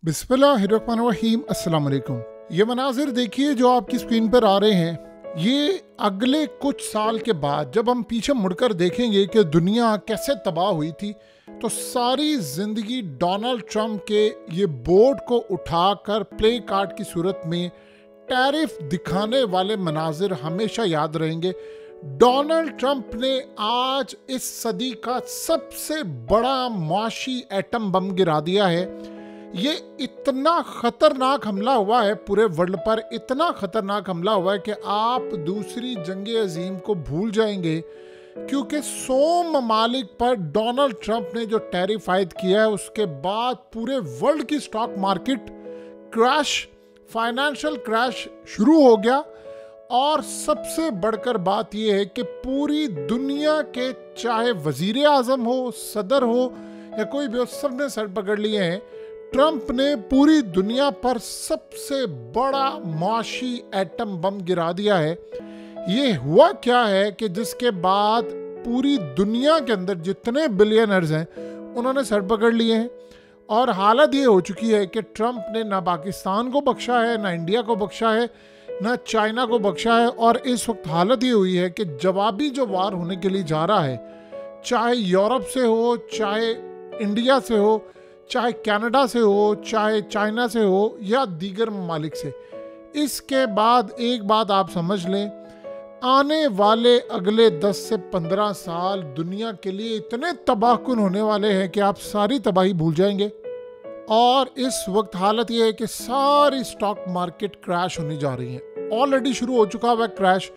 बिस्मिल्लाहिर्रहमानिर्रहीम। अस्सलाम वालेकुम। ये मनाजिर देखिए जो आपकी स्क्रीन पर आ रहे हैं, ये अगले कुछ साल के बाद जब हम पीछे मुड़कर देखेंगे कि दुनिया कैसे तबाह हुई थी, तो सारी ज़िंदगी डोनाल्ड ट्रंप के ये बोर्ड को उठाकर प्ले कार्ड की सूरत में टैरिफ दिखाने वाले मनाजिर हमेशा याद रहेंगे। डोनाल्ड ट्रंप ने आज इस सदी का सबसे बड़ा मुआशी एटम बम गिरा दिया है। ये इतना खतरनाक हमला हुआ है, पूरे वर्ल्ड पर इतना खतरनाक हमला हुआ है कि आप दूसरी जंग अजीम को भूल जाएंगे, क्योंकि 100 ममालिक पर डोनाल्ड ट्रंप ने जो टैरिफ आयद किया है, उसके बाद पूरे वर्ल्ड की stock market crash, financial crash शुरू हो गया। और सबसे बढ़कर बात यह है कि पूरी दुनिया के चाहे वजीर आजम हो, सदर हो या कोई भी हो, सबने सर पकड़ लिए हैं। ट्रंप ने पूरी दुनिया पर सबसे बड़ा मुआशी एटम बम गिरा दिया है। ये हुआ क्या है कि जिसके बाद पूरी दुनिया के अंदर जितने बिलियनर्स हैं उन्होंने सर पकड़ लिए हैं। और हालत ये हो चुकी है कि ट्रंप ने ना पाकिस्तान को बख्शा है, ना इंडिया को बख्शा है, ना चाइना को बख्शा है। और इस वक्त हालत ये हुई है कि जवाबी जो वार होने के लिए जा रहा है, चाहे यूरोप से हो, चाहे इंडिया से हो, चाहे कनाडा से हो, चाहे चाइना से हो या दीगर ममालिक से, इसके बाद एक बात आप समझ लें, आने वाले अगले 10 से 15 साल दुनिया के लिए इतने तबाहकुन होने वाले हैं कि आप सारी तबाही भूल जाएंगे। और इस वक्त हालत यह है कि सारी स्टॉक मार्केट क्रैश होने जा रही है। ऑलरेडी शुरू हो चुका हुआ क्रैश,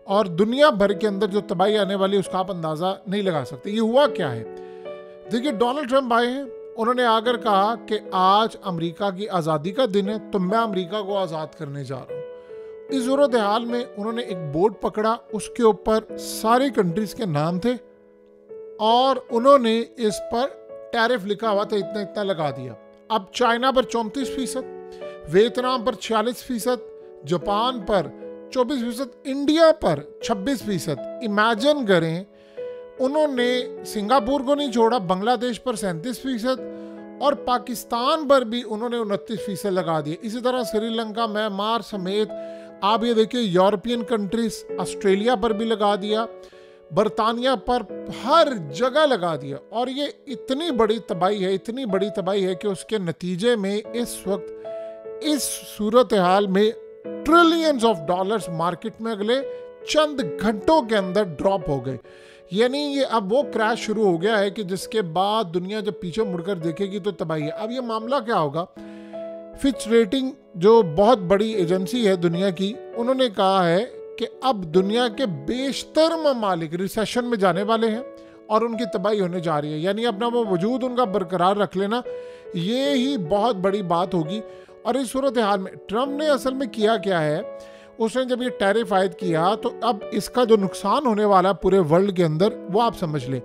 और दुनिया भर के अंदर जो तबाही आने वाली है उसका आप अंदाज़ा नहीं लगा सकते। ये हुआ क्या है, देखिए, डोनाल्ड ट्रंप आए हैं, उन्होंने आकर कहा कि आज अमेरिका की आज़ादी का दिन है, तो मैं अमेरिका को आज़ाद करने जा रहा हूँ। इस सूरत हाल में उन्होंने एक बोर्ड पकड़ा, उसके ऊपर सारी कंट्रीज़ के नाम थे और उन्होंने इस पर टैरिफ लिखा हुआ था, इतना इतना लगा दिया। अब चाइना पर 34%, वियतनाम पर 46%, जापान पर 24%, इंडिया पर 26%। इमेजिन करें, उन्होंने सिंगापुर को नहीं छोड़ा, बांग्लादेश पर 37% और पाकिस्तान पर भी उन्होंने 29% लगा दिए। इसी तरह श्रीलंका, म्यांमार समेत आप ये देखिए यूरोपियन कंट्रीज, ऑस्ट्रेलिया पर भी लगा दिया, बरतानिया पर, हर जगह लगा दिया। और ये इतनी बड़ी तबाही है, इतनी बड़ी तबाही है कि उसके नतीजे में इस वक्त इस सूरत हाल में ट्रिलियंस ऑफ डॉलर्स मार्केट में अगले चंद घंटों के अंदर ड्रॉप हो गए। यानी ये अब वो क्रैश शुरू हो गया है कि जिसके बाद दुनिया जब पीछे मुड़कर देखेगी तो तबाही है। अब ये मामला क्या होगा, फिच रेटिंग जो बहुत बड़ी एजेंसी है दुनिया की, उन्होंने कहा है कि अब दुनिया के बेशतर ममालिक रिसेशन में जाने वाले हैं और उनकी तबाही होने जा रही है। यानी अपना वो वजूद उनका बरकरार रख लेना, ये ही बहुत बड़ी बात होगी। और इस सूरत हाल में ट्रंप ने असल में किया क्या है, उसने जब ये टैरिफ आयद किया तो अब इसका जो नुकसान होने वाला है पूरे वर्ल्ड के अंदर, वो आप समझ लें।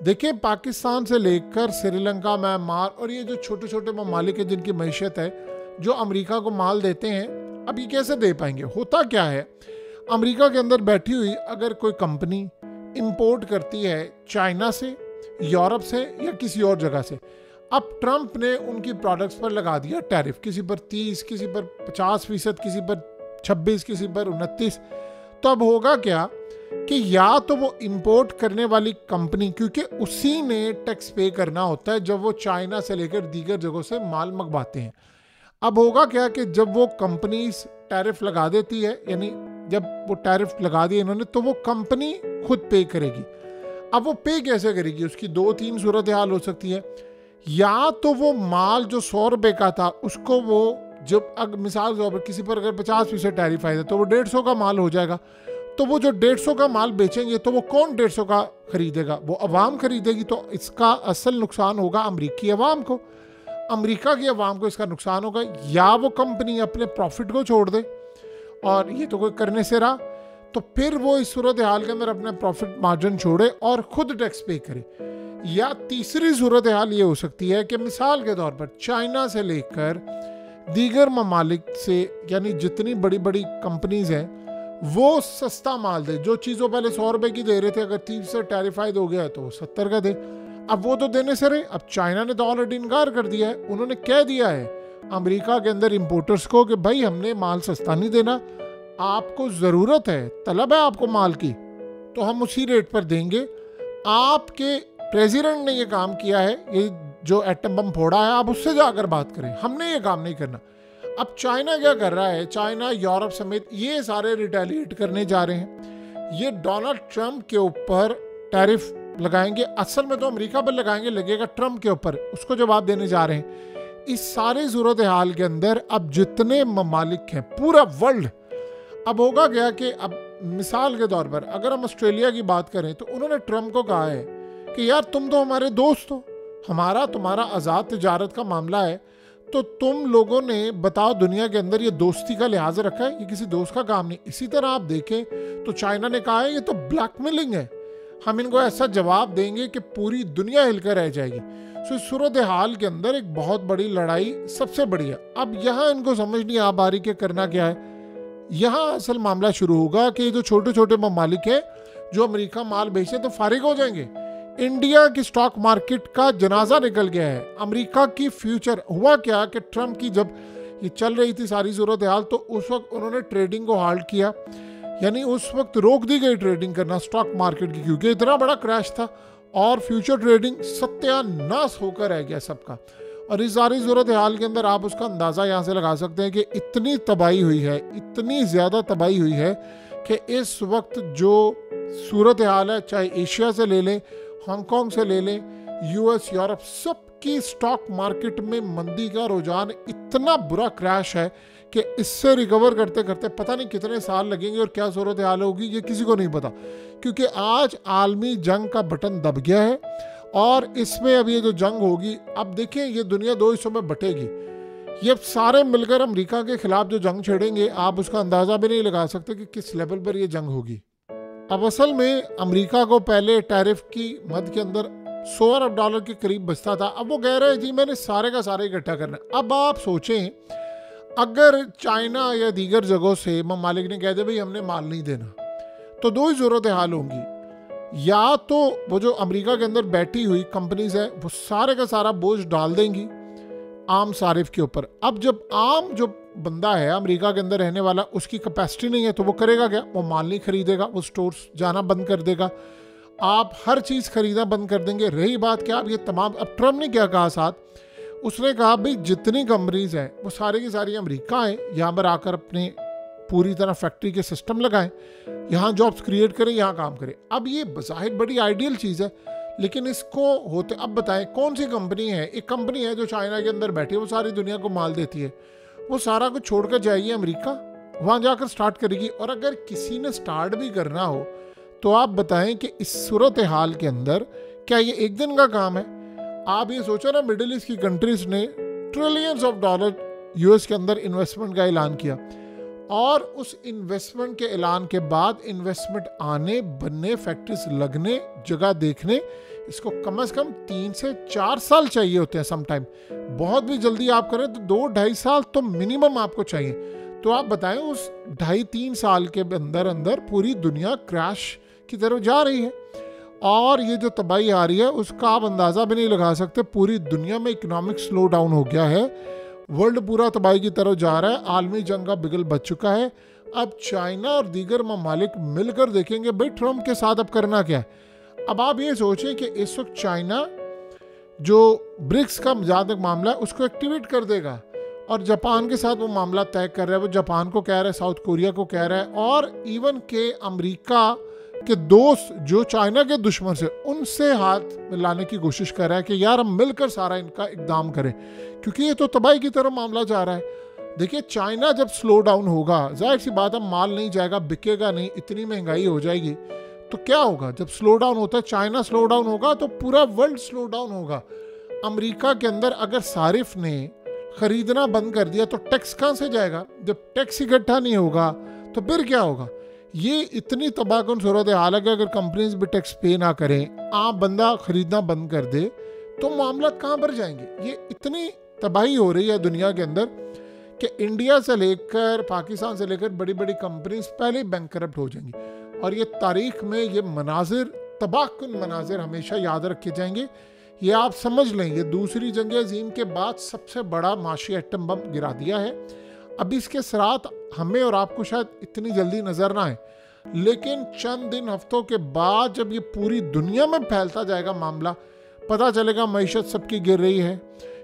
देखिए, पाकिस्तान से लेकर श्रीलंका, म्यांमार और ये जो छोटे छोटे ममालिक हैं जिनकी मैशियत है, जो अमेरिका को माल देते हैं, अब ये कैसे दे पाएंगे। होता क्या है, अमेरिका के अंदर बैठी हुई अगर कोई कंपनी इंपोर्ट करती है चाइना से, यूरोप से या किसी और जगह से, अब ट्रंप ने उनकी प्रोडक्ट्स पर लगा दिया टैरिफ, किसी पर 30, किसी पर 50%, किसी पर 26, किसी पर 29। तो अब होगा क्या कि या तो वो इंपोर्ट करने वाली कंपनी, क्योंकि उसी ने टैक्स पे करना होता है जब वो चाइना से लेकर दीगर जगहों से माल मंगवाते हैं। अब होगा क्या कि जब वो कंपनीज टैरिफ लगा देती है, यानी जब वो टैरिफ लगा दिए इन्होंने, तो वो कंपनी खुद पे करेगी। अब वो पे कैसे करेगी, उसकी 2-3 सूरत हाल हो सकती है। या तो वो माल जो 100 रुपये का था उसको वो, जब अगर मिसाल के तौर पर किसी पर अगर 50% टैरिफ आएगा तो वो 150 का माल हो जाएगा। तो वो जो 150 का माल बेचेंगे तो वो कौन 150 का खरीदेगा, वो अवाम खरीदेगी। तो इसका असल नुकसान होगा अमरीकी अवाम को, अमेरिका की अवाम को इसका नुकसान होगा। या वो कंपनी अपने प्रॉफिट को छोड़ दे, और ये तो कोई करने से रहा, तो फिर वो इस सूरत हाल के अंदर अपने प्रॉफिट मार्जिन छोड़े और खुद टैक्स पे करे। या तीसरी सूरत हाल ये हो सकती है कि मिसाल के तौर पर चाइना से लेकर दीगर ममालिक से, यानी जितनी बड़ी बड़ी कंपनीज हैं, वो सस्ता माल दे। जो चीज़ों पहले 100 रुपये की दे रहे थे, अगर 30 से टैरिफाइड हो गया है तो वो 70 का दे। अब वो तो देने से रहे, अब चाइना ने तो ऑलरेडी इनकार कर दिया है। उन्होंने कह दिया है अमेरिका के अंदर इंपोर्टर्स को कि भाई हमने माल सस्ता नहीं देना, आपको ज़रूरत है, तलब है आपको माल की, तो हम उसी रेट पर देंगे। आपके प्रेसिडेंट ने ये काम किया है, ये जो एटम बम फोड़ा है, आप उससे जाकर बात करें, हमने ये काम नहीं करना। अब चाइना क्या कर रहा है, चाइना यूरोप समेत ये सारे रिटेलिएट करने जा रहे हैं। ये डोनाल्ड ट्रंप के ऊपर टैरिफ लगाएंगे, असल में तो अमेरिका पर लगाएंगे, लगेगा ट्रंप के ऊपर, उसको जवाब देने जा रहे हैं। इस सारे सूरत हाल के अंदर अब जितने ममालिक हैं पूरा वर्ल्ड, अब होगा क्या कि अब मिसाल के तौर पर अगर हम ऑस्ट्रेलिया की बात करें तो उन्होंने ट्रंप को कहा है कि यार तुम तो हमारे दोस्त हो, हमारा तुम्हारा आज़ाद तिजारत का मामला है, तो तुम लोगों ने बताओ दुनिया के अंदर ये दोस्ती का लिहाज रखा है, ये किसी दोस्त का काम नहीं। इसी तरह आप देखें तो चाइना ने कहा है ये तो ब्लैकमेलिंग है, हम इनको ऐसा जवाब देंगे कि पूरी दुनिया हिलकर रह जाएगी। सो इस सूरत हाल के अंदर एक बहुत बड़ी लड़ाई सबसे बड़ी है। अब यहाँ इनको समझ नहीं आ पा रही कि करना क्या है। यहाँ असल मामला शुरू होगा कि जो छोटे छोटे ममालिक हैं जो अमेरिका माल बेचते तो फारिग हो जाएंगे। इंडिया की स्टॉक मार्केट का जनाजा निकल गया है। अमेरिका की फ्यूचर हुआ क्या कि ट्रंप की जब ये चल रही थी सारी सूरत हाल, तो उस वक्त उन्होंने ट्रेडिंग को हाल्ट किया, यानी उस वक्त रोक दी गई ट्रेडिंग करना स्टॉक मार्केट की, क्योंकि इतना बड़ा क्रैश था और फ्यूचर ट्रेडिंग सत्यानाश होकर रह गया सबका। और इस सारी सूरत हाल के अंदर आप उसका अंदाज़ा यहाँ से लगा सकते हैं कि इतनी तबाही हुई है, इतनी ज़्यादा तबाही हुई है कि इस वक्त जो सूरत हाल है, चाहे एशिया से ले लें, हांगकांग से ले लें, यूएस, यूरोप, सबकी स्टॉक मार्केट में मंदी का रुझान इतना बुरा क्रैश है कि इससे रिकवर करते करते पता नहीं कितने साल लगेंगे और क्या सूरत हाल होगी ये किसी को नहीं पता, क्योंकि आज आलमी जंग का बटन दब गया है। और इसमें अब ये जो जंग होगी, अब देखें ये दुनिया दो हिस्सों में बटेगी। ये सारे मिलकर अमेरिका के खिलाफ जो जंग छेड़ेंगे, आप उसका अंदाज़ा भी नहीं लगा सकते कि किस लेवल पर ये जंग होगी। अब असल में अमेरिका को पहले टैरिफ की मद के अंदर $100 अरब के करीब बचता था, अब वो कह रहे हैं जी मैंने सारे का सारा इकट्ठा करना है। अब आप सोचें अगर चाइना या दीगर जगहों से ममालिक ने कह दिया भाई हमने माल नहीं देना, तो दो ही सूरत हाल होंगी। या तो वो जो अमेरिका के अंदर बैठी हुई कंपनीज है वो सारे का सारा बोझ डाल देंगी आम सारिफ के ऊपर। अब जब आम जो बंदा है अमेरिका के अंदर रहने वाला, उसकी कैपेसिटी नहीं है, तो वो करेगा क्या, वो माल नहीं खरीदेगा, वो स्टोर्स जाना बंद कर देगा, आप हर चीज़ खरीदना बंद कर देंगे। रही बात क्या, अब ये तमाम, अब ट्रम्प ने क्या कहा साथ, उसने कहा भाई जितनी कंपनीज हैं वो सारी की सारी अमेरिका हैं, यहाँ पर आकर अपने पूरी तरह फैक्ट्री के सिस्टम लगाएं, यहाँ जॉब्स क्रिएट करें, यहाँ काम करें। अब ये बज़ाहिर बड़ी आइडियल चीज़ है, लेकिन इसको होते, अब बताएं कौन सी कंपनी है, एक कंपनी है जो चाइना के अंदर बैठी है, वो सारी दुनिया को माल देती है, वो सारा कुछ छोड़कर जाएगी अमेरिका, वहाँ जाकर स्टार्ट करेगी। और अगर किसी ने स्टार्ट भी करना हो तो आप बताएं कि इस सूरत हाल के अंदर क्या ये एक दिन का काम है। आप ये सोचो ना, मिडिल ईस्ट की कंट्रीज ने ट्रिलियंस ऑफ डॉलर यूएस के अंदर इन्वेस्टमेंट का ऐलान किया, और उस इन्वेस्टमेंट के ऐलान के बाद इन्वेस्टमेंट आने, बनने, फैक्ट्रीज लगने, जगह देखने, इसको कम से कम 3 से 4 साल चाहिए होते हैं समटाइम। बहुत भी जल्दी आप करें तो 2-2.5 साल तो मिनिमम आपको चाहिए। तो आप बताएं उस 2.5-3 साल के अंदर अंदर पूरी दुनिया क्रैश की तरफ जा रही है, और ये जो तबाही आ रही है उसका आप अंदाज़ा भी नहीं लगा सकते। पूरी दुनिया में इकोनॉमिक स्लो डाउन हो गया है, वर्ल्ड पूरा तबाही की तरफ जा रहा है, आलमी जंग का बिगल बच चुका है। अब चाइना और दीगर ममालिक मिलकर देखेंगे भाई ट्रम्प के साथ अब करना क्या है। अब आप ये सोचें कि इस वक्त चाइना जो ब्रिक्स का जहाँ तक मामला है उसको एक्टिवेट कर देगा, और जापान के साथ वो मामला तय कर रहा है, वो जापान को कह रहा है, साउथ कोरिया को कह रहा है, और इवन के अमेरिका के दोस्त जो चाइना के दुश्मन से, उनसे हाथ मिलाने की कोशिश कर रहा है कि यार हम मिलकर सारा इनका इकदाम करें, क्योंकि ये तो तबाही की तरफ मामला जा रहा है। देखिए चाइना जब स्लो डाउन होगा, जाहिर सी बात है माल नहीं जाएगा, बिकेगा नहीं, इतनी महंगाई हो जाएगी, तो क्या होगा जब स्लो डाउन होता है, चाइना स्लो डाउन होगा तो पूरा वर्ल्ड स्लो डाउन होगा। अमेरिका के अंदर अगर सारिफ ने खरीदना बंद कर दिया तो टैक्स कहाँ से जाएगा, जब टैक्स इकट्ठा नहीं होगा तो फिर क्या होगा। ये इतनी तबाहकुन सूरत हाल है कि अगर कंपनीज भी टैक्स पे ना करें, आम बंदा खरीदना बंद कर दे, तो मामला कहाँ पर जाएंगे। ये इतनी तबाही हो रही है दुनिया के अंदर कि इंडिया से लेकर पाकिस्तान से लेकर बड़ी बड़ी कंपनीज पहले ही बैंकरप्ट हो जाएंगी, और ये तारीख में ये मनाजिर, तबाहकुन मनाजिर हमेशा याद रखे जाएंगे। ये आप समझ लें, ये दूसरी जंग अज़ीम के बाद सबसे बड़ा माशी एटम बम गिरा दिया है। अब इसके असरात हमें और आपको शायद इतनी जल्दी नजर ना आए, लेकिन चंद दिन हफ्तों के बाद जब ये पूरी दुनिया में फैलता जाएगा मामला, पता चलेगा मईशत सबकी गिर रही है,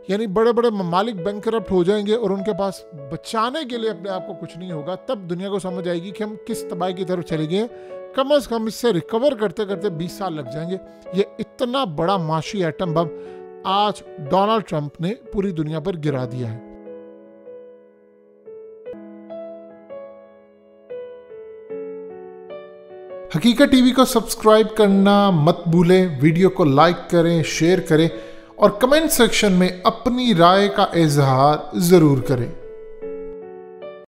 यानी बड़े बड़े ममालिक बैंकरप्ट हो जाएंगे और उनके पास बचाने के लिए अपने आप को कुछ नहीं होगा। तब दुनिया को समझ आएगी कि हम किस तबाही की तरफ चले गए। कम से कम इससे रिकवर करते करते 20 साल लग जाएंगे। ये इतना बड़ा माशी एटम बम आज डोनाल्ड ट्रंप ने पूरी दुनिया पर गिरा दिया है। हकीकत टीवी को सब्सक्राइब करना मत भूलें, वीडियो को लाइक करें, शेयर करें और कमेंट सेक्शन में अपनी राय का इजहार जरूर करें।